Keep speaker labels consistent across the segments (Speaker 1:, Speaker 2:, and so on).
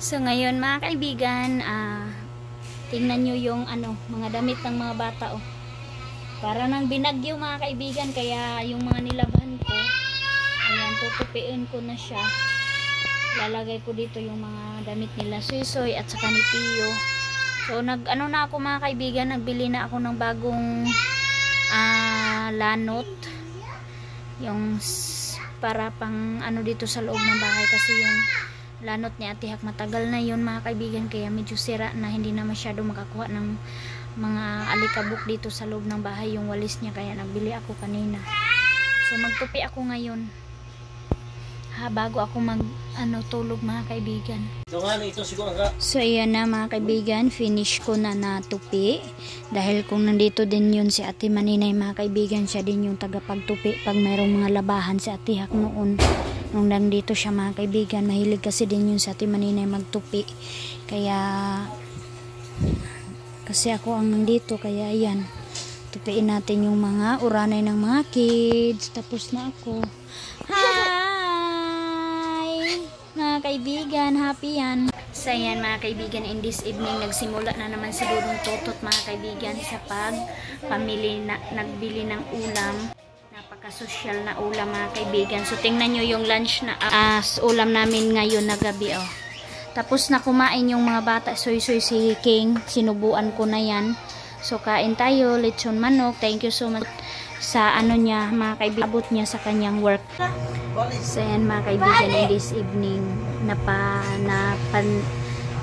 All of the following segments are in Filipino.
Speaker 1: So ngayon mga kaibigan, tingnan nyo yung mga damit ng mga bata oh. Para nang binagyo mga kaibigan, kaya yung mga nilabhan ko, ayan, tutupiin ko na siya. Lalagay ko dito yung mga damit nila Suisoy at saka ni Tio. So na ako mga kaibigan, nagbili na ako ng bagong lanot. Yung para pang dito sa loob ng bahay, kasi yung lanot ni Ate Hak matagal na yun mga kaibigan, kaya medyo sira na, hindi na masyado makakuha ng mga alikabok dito sa loob ng bahay yung walis niya, kaya nagbili ako kanina. So magtupi ako ngayon bago ako tulog mga kaibigan. So ayan na mga kaibigan, finish ko na natupi, dahil kung nandito din yun si Ate Maninay mga kaibigan, siya din yung tagapagtupi pag mayroong mga labahan si Ate Hak noon. Nung nandito siya mga kaibigan, mahilig kasi din yun si Ate Maninay magtupi, kaya kasi ako ang nandito, kaya ayan, tupiin natin yung mga uranay ng mga kids. Tapos na ako. Hi mga kaibigan, happy yan. So yan mga kaibigan, in this evening nagsimula na naman si Dudong Totot mga kaibigan sa nagbili ng ulam. Napaka-social na ulam mga kaibigan. So tingnan nyo yung lunch na ulam namin ngayon na gabi oh. Tapos na kumain yung mga bata, Suisoy, si King, sinubuan ko na yan. So kain tayo, lechon manok. Thank you so much sa niya mga kaibigan, abot niya sa kanyang work. So yan mga kaibigan, in this evening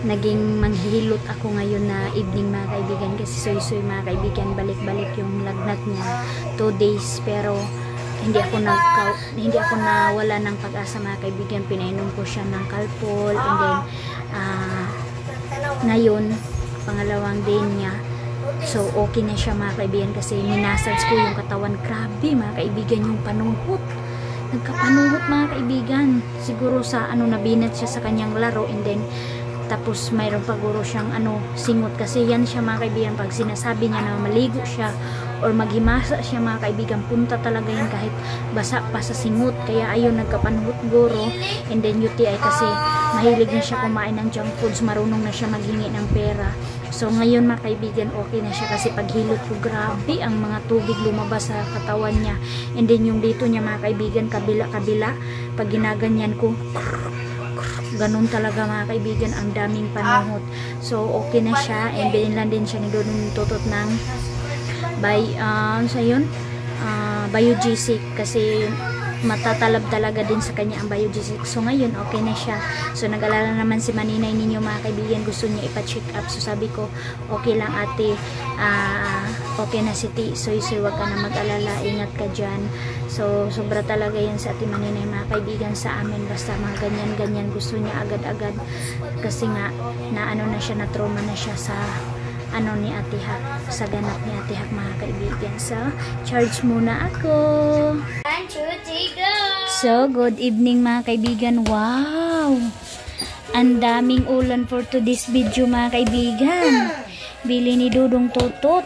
Speaker 1: naging manghihilot ako ngayon na evening mga kaibigan, kasi Suisoy mga kaibigan, balik-balik yung lagnat niya 2 days, pero hindi ako nawala ng pag-asa mga kaibigan. Pinainom ko siya ng Calpol, and then ngayon pangalawang day niya. So okay na siya mga kaibigan, kasi minasage ko yung katawan. Grabe mga kaibigan yung panuhot, nagkapanuhot mga kaibigan, siguro sa nabinat siya sa kanyang laro, and then tapos mayroon paguro siyang singot, kasi yan siya mga kaibigan, pag sinasabi niya na maligo siya or maghimasa siya mga kaibigan, punta talaga yan kahit basa pa sa singot. Kaya ayun, nagkapanuhot guro, and then UTI kasi mahilig na siya kumain ng junk foods, marunong na siya maghingi ng pera. So ngayon mga kaibigan, okay na siya, kasi paghilot ko, grabe ang mga tubig lumabas sa katawan niya, and then yung dito niya mga kaibigan, kabila-kabila, pag ginaganyan ko, ganun talaga mga kaibigan, ang daming panuhot. So okay na siya, and binilhan din siya ni Dudong Totot ng Biogesic, kasi matatalab talaga din sa kanya ang Biogesic. So ngayon okay na siya. So nag-alala naman si Maninay ninyo mga kaibigan, gusto niya ipa-check up. So sabi ko, okay lang ate, okay na si Suisoy, wag ka na mag-alala, ingat ka dyan. So sobra talaga yan sa Ate Maninay mga kaibigan sa amin, basta mga ganyan-ganyan gusto niya agad-agad, kasi nga na na siya, na trauma na siya sa ni Ate Hak, sa ganap ni Ate Hak mga kaibigan. So charge muna ako. So good evening mga kaibigan. Wow, ang daming ulan for today's video mga kaibigan. Bili ni Dudong Totot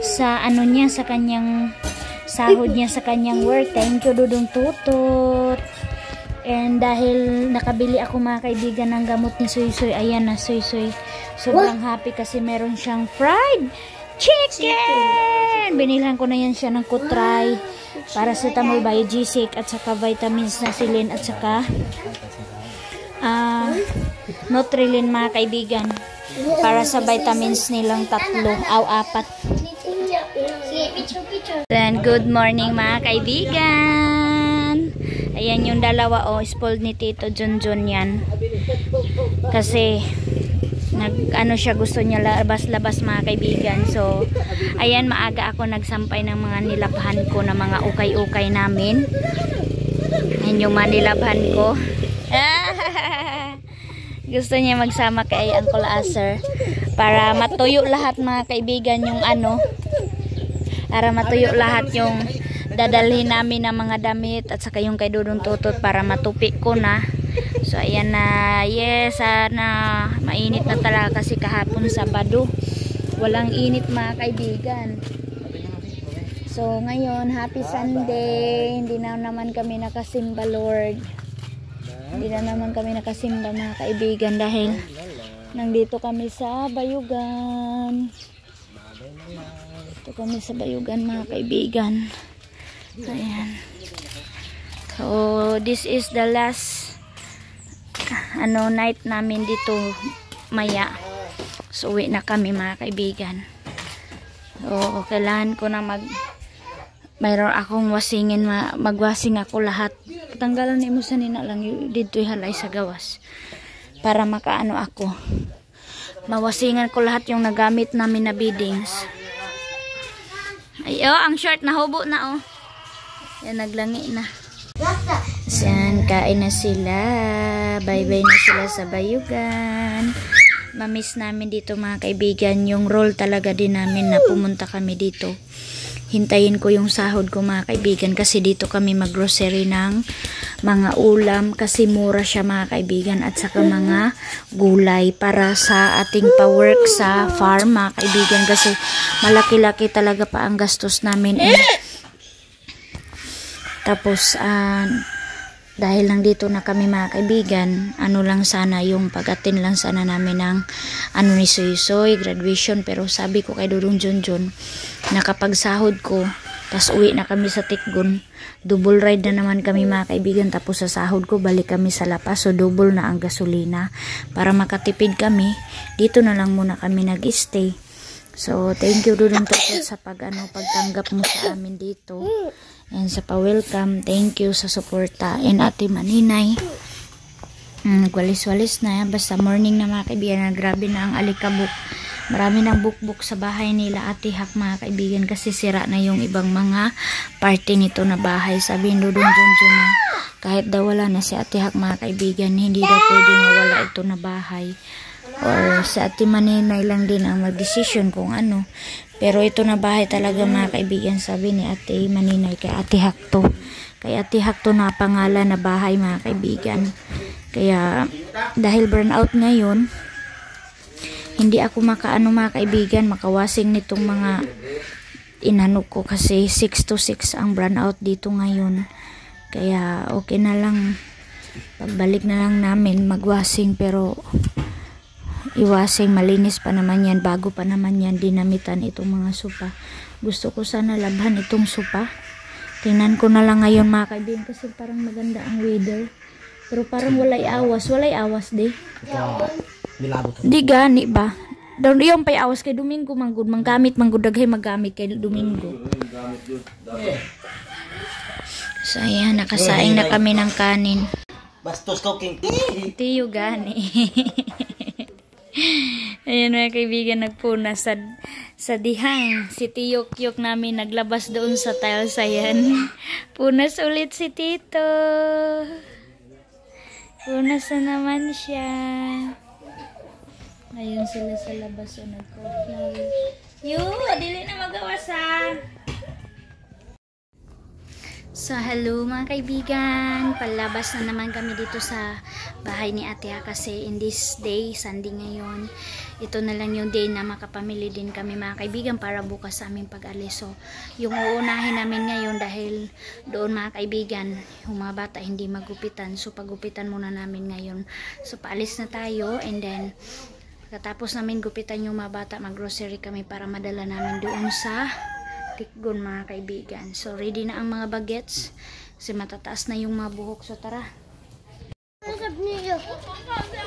Speaker 1: sa niya, sa kanyang sahod niya sa kanyang work. Thank you Dudong Totot. And dahil nakabili ako mga kaibigan ng gamot ni Suisoy, ayan na Suisoy, sobrang happy kasi meron siyang fried chicken. Binilhan ko na yan siya ng Kutray, paracetamol, Biogesic, at saka vitamins na Silin, at saka Nutrilin mga kaibigan, para sa vitamins nilang 3 o 4. Then good morning mga kaibigan. Ayan yung dalawa spoiled ni Tito Junjun yan, kasi siya, gusto niya labas-labas mga kaibigan. So ayan, maaga ako nagsampay ng mga nilabhan ko na mga ukay-ukay namin. Ayan yung mga nilabhan ko. Gusto niya magsama kay Uncle Aser para matuyo lahat mga kaibigan, yung para matuyo lahat yung dadalhin namin ng mga damit, at saka yung kay Dudong Totot para matupi ko na. So ayan na, yes, sana mainit na talaga, kasi kahapon Sabado walang init mga kaibigan. So ngayon, happy Sunday, hindi na naman kami nakasimba Lord. Hindi na naman kami nakasimba mga kaibigan dahil nandito kami sa Bayugan. Dito kami sa Bayugan mga kaibigan. Ayan. So, this is the last night namin dito maya. So, uwi na kami mga kaibigan. So, kailangan ko na mayroon akong wasingin, magwasing ako lahat. Tanggalan ni mo sa nina lang dito halay sa gawas. Para makaano ako. Mawasingan ko lahat yung nagamit namin na beadings. Ay, ang short na hubo na oh. Yan, naglangi na. Yan, kain na sila. Bye-bye na sila sa Bayugan. Mamiss namin dito mga kaibigan. Yung role talaga din namin na pumunta kami dito. Hintayin ko yung sahod ko mga kaibigan kasi dito kami mag-grocery ng mga ulam kasi mura siya mga kaibigan at saka mga gulay para sa ating pa-work sa farm mga kaibigan kasi malaki-laki talaga pa ang gastos namin. Tapos, dahil lang dito na kami mga kaibigan, lang sana yung pag-attend lang sana namin ng ni Soy graduation. Pero sabi ko kay Dudong Junjun, nakapagsahod ko, tas uwi na kami sa Tikgon. Double ride na naman kami mga kaibigan. Tapos sa sahod ko, balik kami sa La Paz. So, double na ang gasolina. Para makatipid kami, dito na lang muna kami nag-stay. So, thank you Dudong Tukot sa pagtanggap mo sa amin dito. And sa pa-welcome, thank you sa suporta. And Ate Maninay, nagwalis-walis na. Basta morning na mga kaibigan, grabe na ang alikabok. Marami ng bukbuk sa bahay nila Ate Hak mga kaibigan kasi sira na yung ibang mga parte nito na bahay. Sabi ni Dudong Junjun na kahit daw wala na si Ate Hak mga kaibigan, hindi daw pwede mawala ito na bahay. Or sa Ate Maninay lang din ang mag-decision kung ano. Pero ito na bahay talaga mga kaibigan, sabi ni Ate Maninay kay Ate Hakto. Kay Ate Hakto na pangalan na bahay mga kaibigan. Kaya dahil burnout ngayon, hindi ako makaano mga kaibigan, makawasing nitong mga inano ko kasi 6 to 6 ang burnout dito ngayon. Kaya okay na lang, pagbalik na lang namin magwasing pero iwasing, malinis pa naman yan, bago pa naman yan, dinamitan itong mga sopa. Gusto ko sana labhan itong sopa. Tingnan ko na lang ngayon mga kaibigan kasi parang maganda ang weather. Pero parang walay awas di. Di gani ba? Doon yung pay awas kay Domingo manggod, manggamit manggudaghay magamit kay Domingo. So ayan, nakasaing na kami ng kanin.
Speaker 2: Bastos cooking.
Speaker 1: Tiyo gani. Ayan mga kaibigan, nagpuna sa dihang. Si Tiyok-yok namin naglabas doon sa tiles. Ayan. Punas ulit si Tito. Punas na naman siya. Ayun sila sa labas o nag-coffee. Dili na magawasan. So, hello mga kaibigan, palabas na naman kami dito sa bahay ni Ate Ha kasi in this day, Sunday ngayon, ito na lang yung day na makapamili din kami mga kaibigan para bukas sa aming pag-alis. So, yung uunahin namin ngayon dahil doon mga kaibigan, yung mga bata hindi magupitan. So, pagupitan muna namin ngayon. So, paalis na tayo and then, katapos namin gupitan yung mga bata, mag-grocery kami para madala namin doon sa Tikgon mga kaibigan. So ready na ang mga bagets kasi matataas na yung mga buhok. So tara.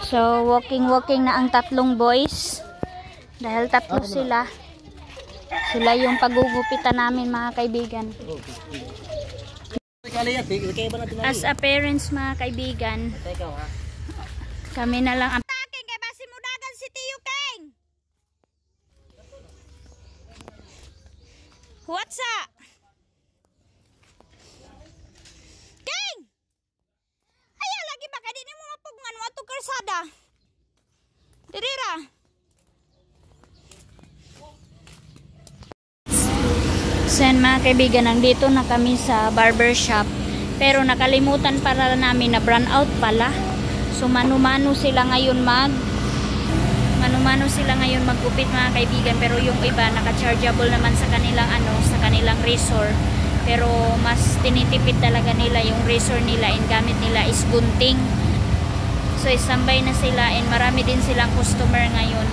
Speaker 1: So walking na ang tatlong boys dahil tatlo sila yung pagugupitan namin mga kaibigan. As a parents mga kaibigan, kami na lang ang what's up? King! Ay, lagi ba kaya din mo mapugungan mo ito karsada? Dirira. Sen mga kaibigan, nandito na kami sa barber shop. Pero nakalimutan para namin na brand out pala. So mano-mano sila ngayon maggupit mga kaibigan, pero yung iba naka-chargeable naman sa kanilang razor, pero mas tinitipid talaga nila yung razor nila, and gamit nila is gunting So isambay na sila and marami din silang customer ngayon.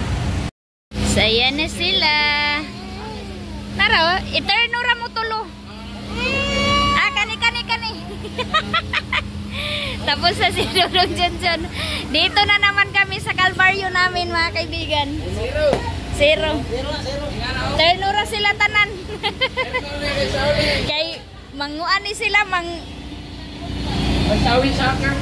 Speaker 1: So ayan na sila. Naro, iternura mo tulo. Ah, kani. Tapos sa si Dudong Junjun. Dito na naman kami sa Calvario namin mga kaibigan. Zero. Ternura sila tanan. Kay manguan ni sila
Speaker 2: Magsawi soccer.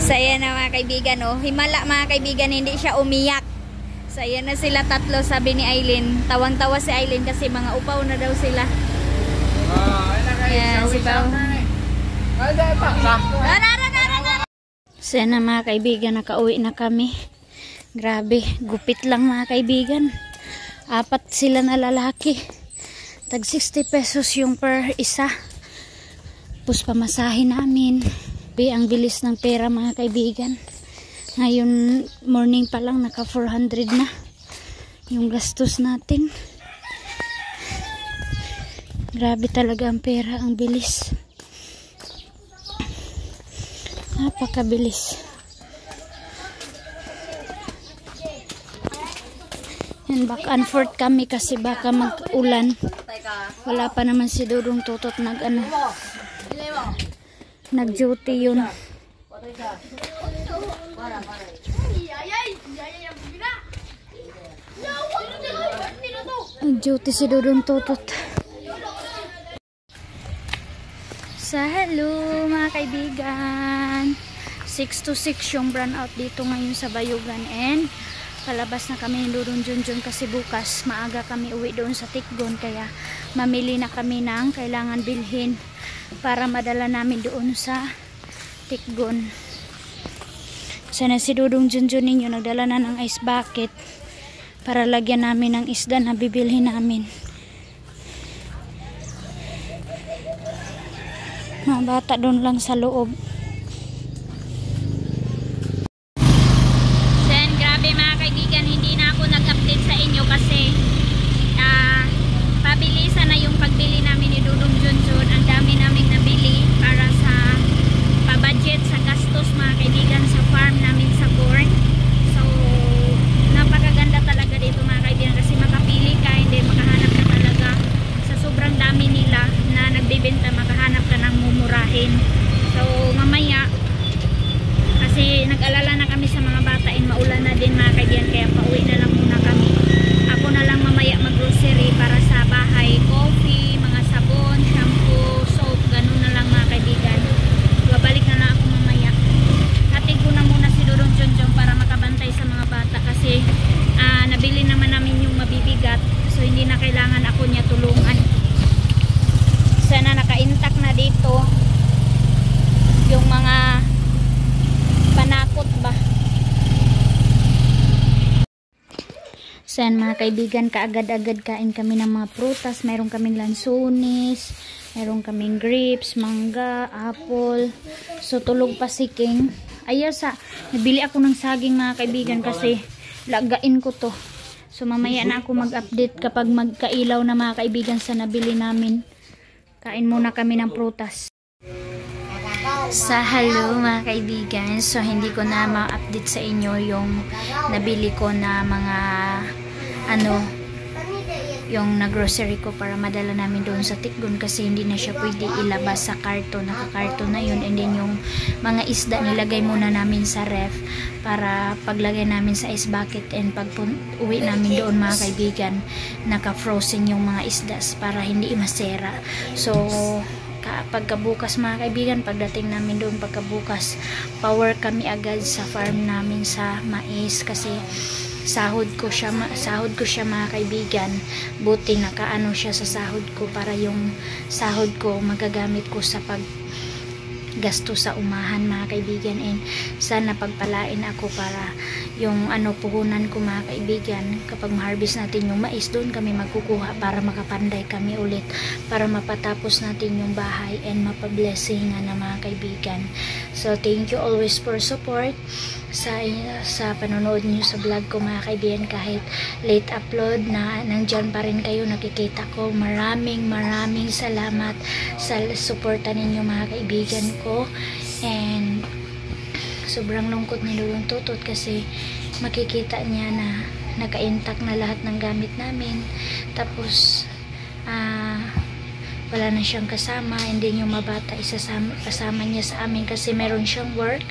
Speaker 1: Saya na mga kaibigan, oh. Himala mga kaibigan, hindi siya umiyak. Saya na sila tatlo, sabi ni Aileen. Tawang-tawa si Aileen kasi mga upaw na daw sila. Yan, si Pao. Saya na mga kaibigan, nakauwi na kami. Grabe, gupit lang mga kaibigan. 4 sila na lalaki. Tag 60 pesos yung per isa. Tapos pamasahin namin. Ang bilis ng pera mga kaibigan. Ngayon morning pa lang naka 400 na yung gastos natin. Grabe talaga ang pera, ang bilis. Napakabilis. Yan, back and forth kami kasi baka mag-ulan. Wala pa naman si Dudong Tutot nag-duty yun. Nag-duty si Dudong Tutot. Sa hello mga kaibigan. 6 to 6 yung brownout dito ngayon sa Bayugan. And palabas na kami ni Dudong Junjun kasi bukas maaga kami uwi doon sa Tikgon. Kaya mamili na kami ng kailangan bilhin para madala namin doon sa Tikgon. Sana si Dudong Junjun ninyo nagdala na ng ice bucket para lagyan namin ng isda na bibilhin namin. Mga bata doon lang sa loob. Sen, grabe mga kaibigan, hindi na ako nag-update sa inyo kasi pabilisan na yung pagbili namin ni Dudong Junjun. Ang dami naming nabili para sa pa-budget sa gastos mga kaibigan sa farm namin sa corn. So napakaganda talaga dito mga kaibigan kasi makapili ka, hindi makahanap ka talaga sa sobrang dami nila na nagbebenta, makahanap ka ng mumurahin. So mamaya kasi nag-alala na kami sa mga bata and maulan na din mga kaibigan, kaya pauwi na lang muna kami. Ako na lang mamaya mag-grocery para sa bahay, coffee, mga sabon, shampoo, soap, ganun na lang mga kaibigan. Babalik na lang ako mamaya. Hatid ko na muna si Dudong Junjun para makabantay sa mga bata kasi nabili naman namin yung mabibigat, so hindi na kailangan ako niya tulungan. Sana naka-intact na dito yung mga panakot ba. Sen mga kaibigan, kaagad-agad kain kami ng mga prutas. Mayroon kaming lansones, mayroon kaming grapes, mangga, apple. So tulog pa si King. Ayasa, nabili ako ng saging mga kaibigan kasi lagain ko to. So mamaya na ako mag-update kapag magkailaw na mga kaibigan sa nabili namin. Kain muna kami ng prutas. Sa hello mga kaibigan, so hindi ko na ma-update sa inyo yung nabili ko na mga yung na-grocery ko para madala namin doon sa Tikgon kasi hindi na siya pwede ilabas sa karton, naka-karton na yun. And then yung mga isda nilagay muna namin sa ref para paglagay namin sa ice bucket, and pag uwi namin doon mga kaibigan, naka-frozen yung mga isda para hindi masera. So pagkabukas mga kaibigan, pagdating namin doon pagkabukas, power kami agad sa farm namin sa mais kasi sahod ko siya mga kaibigan. Buti nakaano siya sa sahod ko para yung sahod ko magagamit ko sa paggasto sa umahan mga kaibigan. And sana pagpalain ako para yung puhunan ko mga kaibigan, kapag ma-harvest natin yung mais, doon kami magkukuha para makapanday kami ulit para mapatapos natin yung bahay and mapablessing na mga kaibigan. So thank you always for support. sa panonood niyo sa vlog ko mga kaibigan. Kahit late upload na nandyan pa rin kayo, nakikita ko. Maraming salamat sa suporta ninyo mga kaibigan ko. And sobrang lungkot ni Lulong Tutot kasi makikita niya na naka-intact na lahat ng gamit namin, tapos wala na siyang kasama, hindi niyo mabata kasama niya sa amin kasi meron siyang work.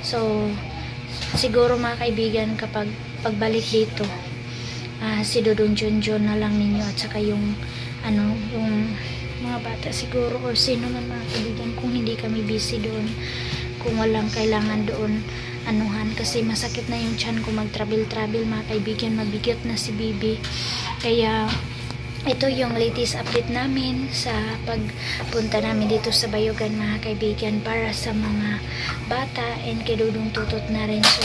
Speaker 1: So siguro mga kaibigan, kapag pagbalik dito, si Dudong Junjun na lang ninyo at saka yung yung mga bata siguro, or sino man mga kaibigan, kung hindi kami busy doon, kung walang kailangan doon anuhan, kasi masakit na yung tiyan ko mag-travel mga kaibigan, mabigat na si Bibi. Kaya ito yung latest update namin sa pagpunta namin dito sa Bayugan mga kaibigan, para sa mga bata and kay Dudong Tutot na rin. So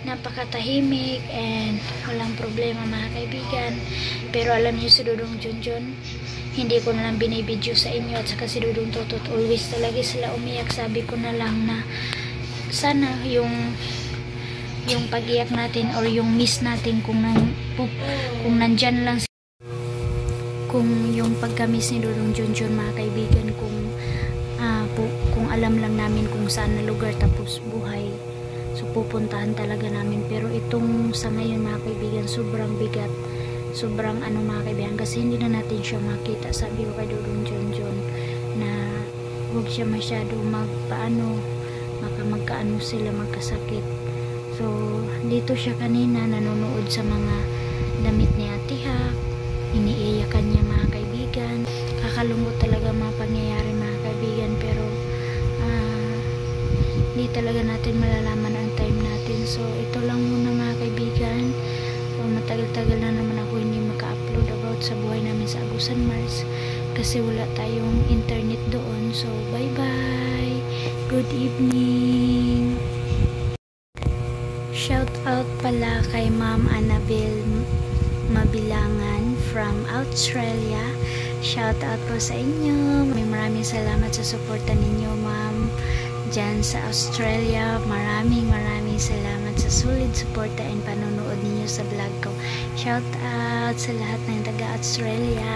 Speaker 1: napakatahimik and walang problema mga kaibigan. Pero alam niyo si Dudong Junjun, hindi ko na lang binibideo sa inyo, at saka si Dudong Tutot, always talaga sila umiyak. Sabi ko na lang na sana yung pag-iyak natin or yung miss natin, kung nandyan lang, kung yung pagka-miss ni Dudong Junjun mga kaibigan, kung alam lang namin kung saan na lugar tapos buhay, so pupuntahan talaga namin. Pero itong sa ngayon mga kaibigan, sobrang bigat, sobrang mga kaibigan, kasi hindi na natin siya makita. Sabi ko kay Dudong Junjun na huwag siya masyado magkaano sila magkasakit. So dito siya kanina nanonood sa mga damit ni Ate Hak, iniiyakan niya mga kaibigan. Kakalungkot talaga mga pangyayari mga kaibigan, pero hindi talaga natin malalaman ang time natin. So ito lang muna mga kaibigan. So matagal-tagal na naman ako hindi maka-upload about sa buhay namin sa Agusan Mars, kasi wala tayong internet doon. So bye bye, good evening. Shout out pala kay Ma'am Annabel Mabilangan from Australia. Shout out po sa inyo. Maraming salamat sa suporta ninyo ma'am dyan sa Australia. Maraming salamat sa solid suporta and panonood ninyo sa vlog ko. Shout out sa lahat ng taga Australia.